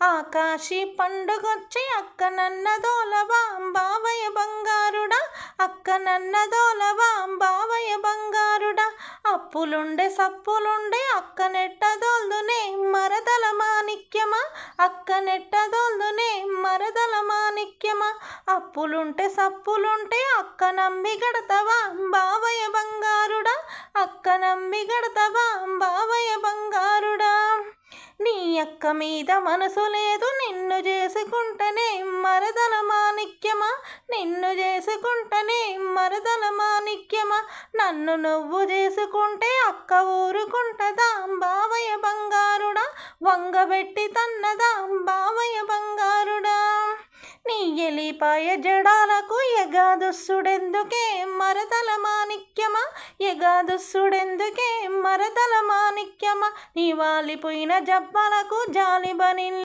ఆకాశీ పండుగొచ్చి అక్క నన్నదోలవా బావయ్య బంగారుడా, అక్క నన్నదోలవా బావయ్య బంగారుడా. అప్పులుండే సప్పులుండే అక్క నెట్టదోల్దునే మరదల మాణిక్యమా, అక్క నెట్టదోల్దునే మరదల మాణిక్యమా. అప్పులుంటే సప్పులుంటే అక్క నమ్మి గడతవా బావయ్య బంగారుడా, అక్క నమ్మి గడతవా బావయ్య బంగారుడా. నీ అక్క మీద మనసు లేదు నిన్ను చేసుకుంటనే మరదల మాణిక్యమా, నిన్ను చేసుకుంటనే మరదల మాణిక్యమా. నన్ను నువ్వు చేసుకుంటే అక్క ఊరుకుంటదా బావయ్య బంగారుడా, వంగబెట్టి తన్నదా బావయ్య బంగారుడా. నీ ఎలిపాయ జడాలకు ఎగాదుస్సుడెందుకే మరదల మాణిక్యమా, ఎగాదుస్సుడెందుకే మరదల మాణిక్యమా. నీ వాలిపోయిన జబ్బలకు జాలిబని